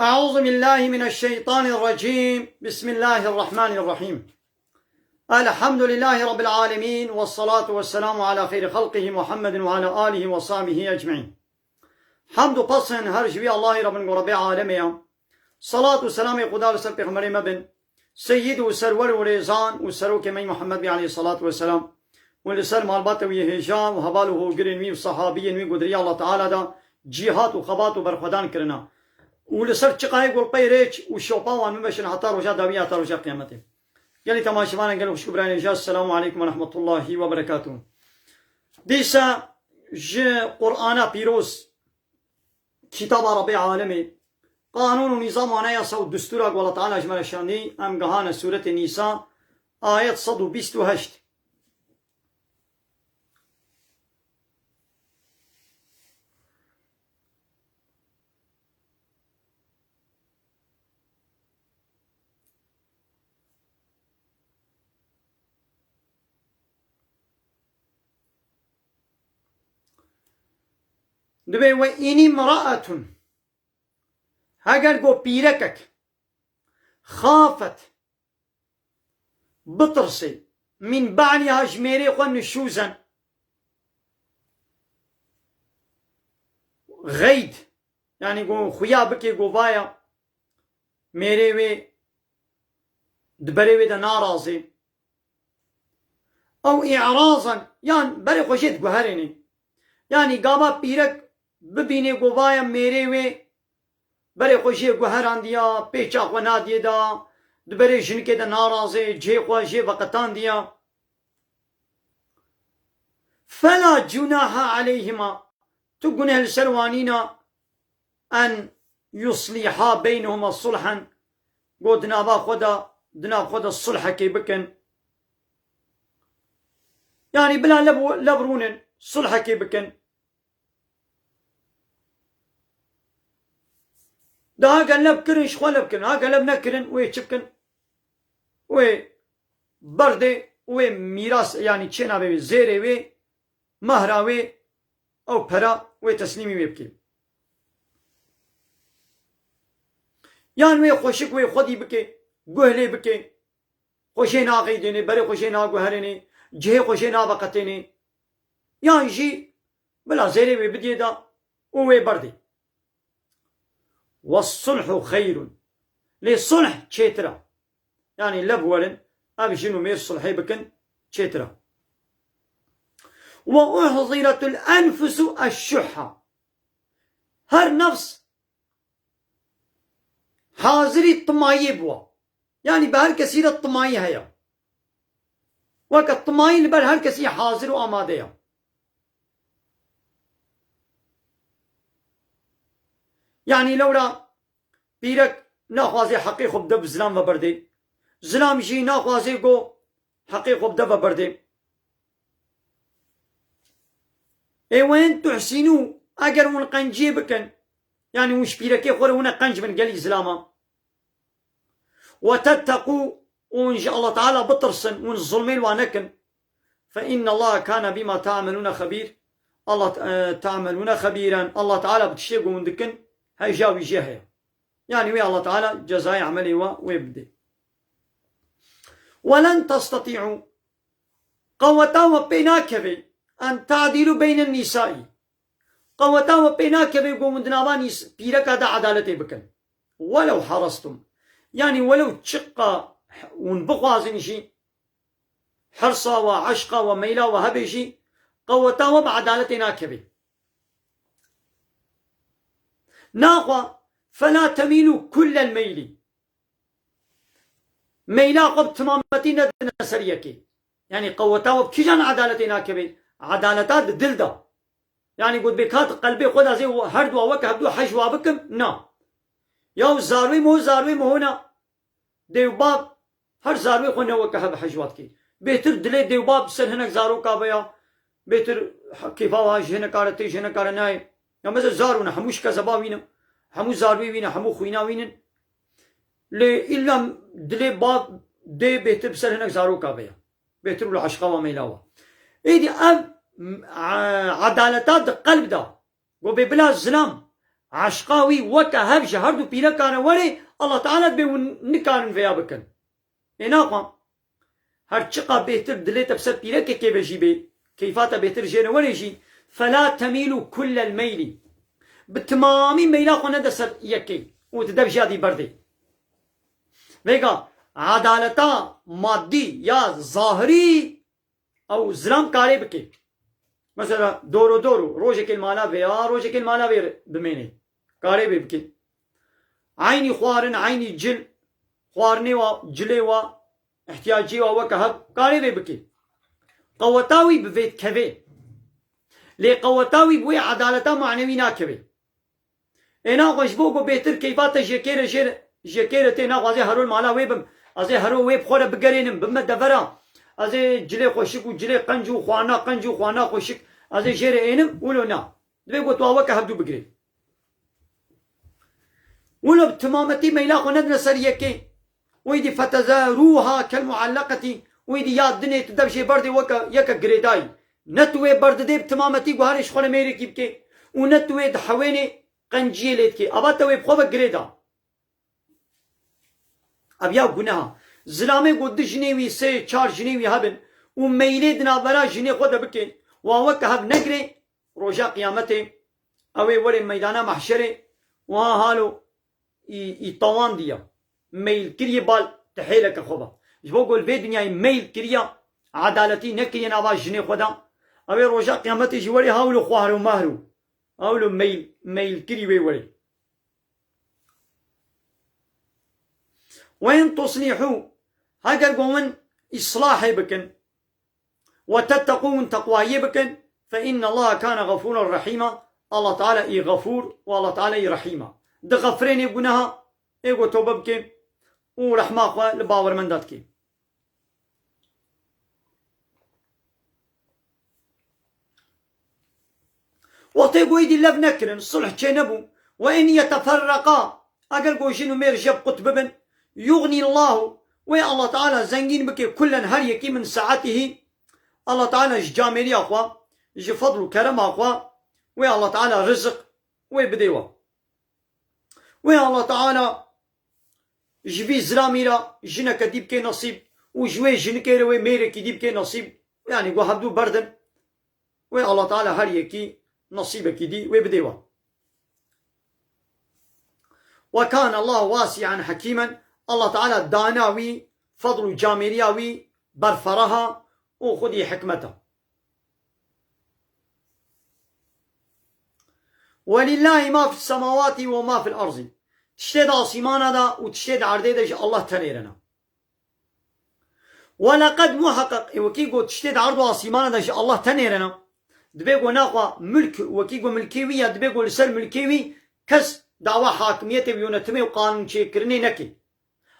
أعوذ بالله من الشيطان الرجيم. بسم الله الرحمن الرحيم. الحمد لله رب العالمين، والصلاة والسلام على خير خلقه محمد وعلى آله وصحبه أجمعين. حمد و پسند هر جوی الله رب رب عالمه. صلاة و سلام قدار سر پیغمبر مبن سید و سرور و ریزان و سروک می محمد بی علیه الصلاة والسلام و لسر مالبات و هجام و حباله و گرنوی و صحابی نوی قدری الله تعالی دا جهات و خبات و برخدان کرنا و لسر چقای گل پیرچ و شوپاوان مبشن حتی رجا داوی حتی رجا قیامته. یعنی تماشاوان گل خوش برای نجات. السلام علیکم و رحمت الله و برکاته. دیسا ج قرآن پیروز کتاب رب عالمی قانون و نظام و انایاسا و دستور الله تعالی اجمل شانی ام گهان سورة نیسا آیت 128. دبي وإن امرأة هاگر گو پیرکک خافت بطرسي من بعلها جميري خو نشوزا غيد يعني گو خويا بكي گو بايا ميري وي دبري وي دا نارازي او اعراضا يعني بري خوشيت گو هريني يعني قابا پیرک ببینه گو بایا میره وی بره خوشی گوهران دیا پیچا خو نادیه دا دبره جنکه دا نارازه جه خو جه وقتان دیا فلا جناح عليهما تو گنه السروانینا ان يصلحا بينهما صلحا گو دنابا خدا الصلح كي بكن يعني بلا لبرونن صلح كي بكن ده هاگا لب کرن شخوا لب کرن هاگا لب نکرن وی چپکن وی برده وی میراس يعني چه نابه وی زیره وی مهرا وی او پرا وی تسلیمی وی بکی يعني وی خوشک وی خودی بکی گوهلی بکی خوشی ناقی دینه بری خوشی ناگوهرینه جه خوشی نابقتینه يعني جي بلا زيري وي بدي دا وي بردي والصلح خير للصلح تشيترا يعني لبولن ابي شنو مير صلحي بكن تشيترا واحضرت الانفس الشحة هر نفس حاضري الطماية بوا يعني بهر كثير الطماية هيا وك الطماية اللي بهر كثير حاضر وامادية يعني لولا بيرك ناخوازي حقيقه بدب زلام وبردي زلام جي ناخوازي قو حقيقه بدب وبردي اي وين تحسنوا اگر ون قنجي بكن يعني وش بيرك خور ون قنج من قلي زلاما وتتقوا وان شاء الله تعالى بطرسن ون الظلمين وانكن فإن الله كان بما تعملون خبير. الله تعملون خبيرا الله تعالى بتشيقوا من دكن هاي جاوي جهة يعني ويا الله تعالى جزاء عملي ويبدي. ولن تستطيعوا قوتا وبيناكبي أن تعدلوا بين النساء قوتا وبيناكبي قوم دناباني بيركا دا عدالتي بكن ولو حرصتم يعني ولو تشقى ونبقوازن شي حرصا وعشقا وميلا وهبشي قوتا وبعدالتي ناكبي ناقوا فلا تميلوا كل الميل ميلا قب تمامتين نسريكي يعني قوتاو بكيجان عدالتنا كبي عدالتات دلدا يعني قد بكات قلبي خدا زي هرد ووك هبدو حجوا بكم نا ياو زاروي مو هنا ديوباب هر زاروي خونه وك هب حجوات كي بهتر دلي ديوباب سر هنك زارو كابيا بهتر كيفا هنا كارتي هنا كارناي يا مثلا زارونا هموش كذبا وينا همو زاروي وينا همو خوينا وينن لي إلا دلي باب دي بهتر بسر هناك زارو كابيا بهتر ولا عشقا وميلاوا ايدي ام عدالتات قلب دا و بلا ظلم عشقاوي وكا هبجة هردو بيلا كان وري الله تعالى بيون نكارن فيا بكن إناقا هرچقا بيتر دليتا بسر بيلا كي بجي بي كيفاتا بيتر جينا وريجي فلا تميلوا كل الميل بتمامي ميلا خو ندسر يكي وتدب جادي بردي بيقا عدالتا مادي يا ظاهري او زلام كاري بكي مثلا دورو روجك المالا بيا روجك المالا بي بميني كاري بكي عيني خوارن عيني جل خوارني و جلي و احتياجي و وكهب كاري بكي قوتاوي بفيت كفي لي قوتاوي بوي عدالتا معنوي ناكبي انا غشبوكو بيتر كيفاتا جيكيرة تينا غازي هرول مالا ويبم ازي هرو ويب خورا بقرينم بما دفرا ازي جلي خوشك و جلي قنجو خوانا خوشك ازي جيري اينم ولو نا دبيقو تواوكا هبدو بقري ولو بتمامتي ميلاقو ندنا سريكي ويدي فتزاروها كالمعلقة ويدي ياد دنيا تدبشي بردي وكا يكا قريداي نتوي برد دي بتمامتي وهارش خول ميري كيبكي ونتوي دحويني قنجي ليتكي اباتوي بخوبا قريدا ابيا قناها زلامي قد جنيوي سي چار جنيوي هبن وميلي دنا برا جني خود بكي ووكا هب نقري روجا قيامتي اوي وري ميدانا محشري وهالو يطوان ديا ميل كري بال تحيلك خوبا جبو قول في دنيا ميل كريا عدالتي نكري نابا جني خودا اوي روجا قيامتي جوري هاولو خوارو مهرو هاولو ميل كري ويوري وين تصلحوا هاجر قومن إصلاحي بكن وتتقون تقواي بكن فإن الله كان غفورا رحيما الله تعالى إي غفور والله تعالى إي رحيما ده غفرين يقولها إيقو توبة بكن ورحمة أخوة لباور من داتكي وطيقو يدي اللف نكرن الصلح جنبو وإن يتفرقا أقل قوشينو مير جب قطببن يغني الله وي الله تعالى زنجين بكي كلا هر يكي من ساعته الله تعالى جامري أخوة جي فضل وكرم أخوة وي الله تعالى رزق وي بديوة وي الله تعالى جبي زراميرا جنك ديب كي نصيب وجوي جنكير وي ميركي ديب كي نصيب يعني قو هبدو بردن وي الله تعالى هر يكي نصيبك دي وي بديوة وكان الله واسعا حكيما الله تعالى داناوي فضل جامرياوي برفرها وخذي حكمته ولله ما في السماوات وما في الأرض تشتد عصيمانا دا وتشتد عردي دا الله تنيرنا ولقد محقق وكيقو تشتد عرض عصيمانا دا الله تنيرنا دبيقو ناقوا ملك وكيقو ملكيوية دبيقو لسر ملكيوي كس دعوة حاكمية ويونتمي وقانون شكرني نكي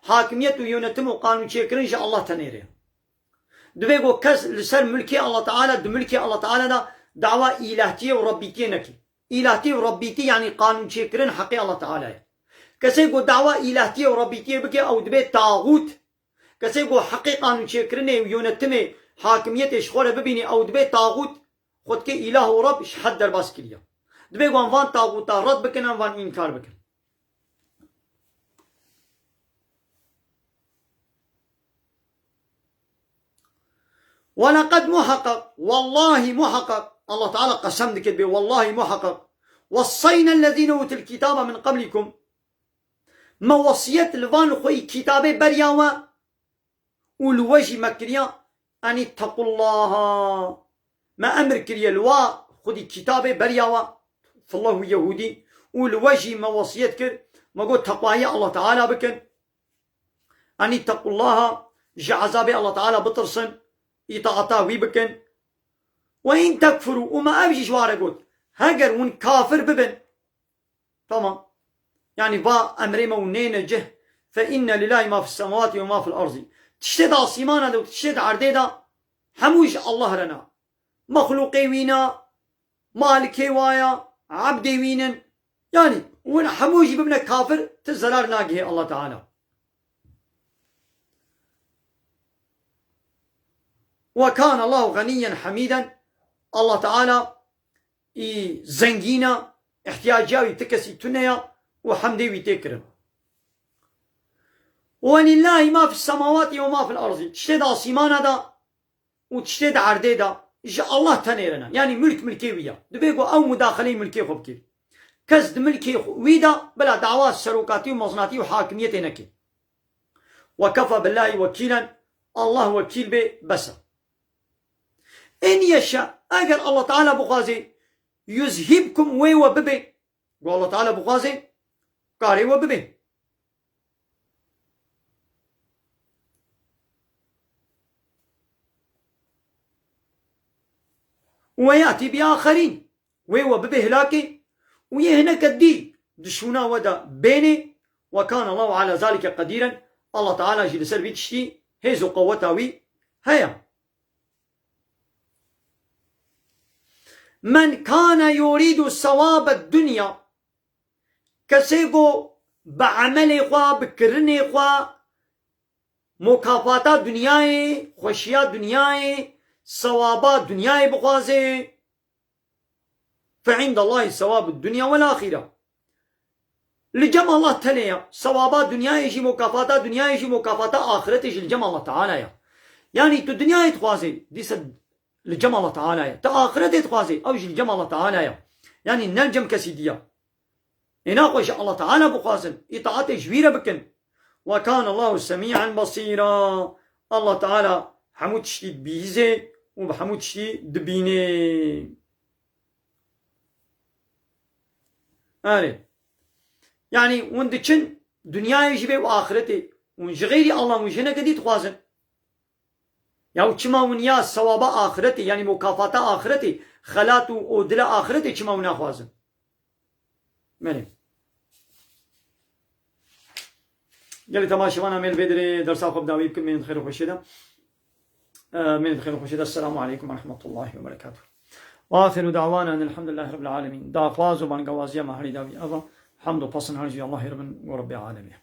حاكمية ويونتمي وقانون شكرني إن شاء الله تنيري دبيقو كس لسر ملكي الله تعالى دملكي الله تعالى دا دعوة إلهتية وربيتية نكي إلهتية وربيتية يعني قانون شكرن حقي الله تعالى كسيقو دعوة إلهتية وربيتية بكي أو دبيت طاغوت كسيقو حقي قانون شكرني ويونتمي حاكمية إشخورة ببيني أو دبيت طاغوت خود كي إله ورب إش حد در باس كريا دبيقو انوان طاغوتا رد بكن انوان إنكار بكن ولقد محقق والله محقق الله تعالى قسم دكت بي والله محقق وصينا الذين اوتوا الكتاب من قبلكم ما وصيت لفان خوي كتابي برياوا والوجه مكريا أن اتقوا الله ما أمر كريا الوا خدي كتابي برياوا فالله يهودي والوجه ما وصيت كر ما قلت تقواي الله تعالى بكن أن اتقوا الله جعذابي الله تعالى بطرسن إطاعتا بكن وإن تكفروا وما أبجي شوارا قلت هاجر ون كافر ببن تمام يعني با أمريما ونين جه فإن لله ما في السماوات وما في الأرض تشتد عصيمانا دو تشتد عرديدا حموش الله لنا مخلوقي وينا مالكي وايا عبدي وينا يعني ون حموش ببنا كافر تزرار ناقه الله تعالى وكان الله غنيا حميدا الله تعالى زنجينا احتياجاوي تكسي تنيا وحمدي ويتكرم. ولله ما في السماوات وما في الأرض. تشتد عصيمان هذا وتشتد عردي دا الله تنيرنا، يعني ملك ملكي ويا دبيقو أو مداخلي ملكي خبكي كزد ملكي ويدا بلا دعوات سروكاتي ومصناتي وحاكميتي نكي. وكفى بالله وكيلا، الله وكيل به بس. إن يشاء أجر الله تعالى بغازي يذهبكم وببي، قال الله تعالى بغازي قاري وببي. ويأتي بآخرين وببي هلاكي ويهنك الدي دشونا ودا بيني، وكان الله على ذلك قديرا. الله تعالى جلسر بيتشتي هيزو قوتاوي هيا. من كان يريد ثواب الدنيا كسيغو بعمل خوا بكرني خوا مكافات دنياي خوشيات دنياي ثوابات دنياي بخوازي، فعند الله ثواب الدنيا والآخرة. لجمع الله تليا ثوابات دنيا يجي مكافات دنيا يجي مكافات آخرة يجي لجمع الله تعالى. يعني تو دنيا يتخوازي دي لجمع الله تعالى، تا آخرة يتخوازي أو يجي لجمع الله تعالى. يعني نلجم كسيديا إناقش الله تعالى بخوازن إطاعته جويرة بكن. وكان الله سميعا بصيرا. الله تعالى حمود شديد بيزي وبحمود شديد دبيني. يعني وندشن دنيا يجي وآخرتي ونجغيري الله ونجنا قدي تخوازن يا وشما ونيا ثواب آخرتي، يعني مكافات آخرتي خلات ودل آخرتي شما ونا خوازن. مالي يلي تماشي وانا ميل بدري درسا خب داوي بكم من خير وخشيده من خير وخشيده. السلام عليكم ورحمة الله وبركاته. وآخر دعوانا أن الحمد لله رب العالمين. دا فازو بان قوازيا محري داوي أضا حمد و پسن هرجي الله رب العالمين.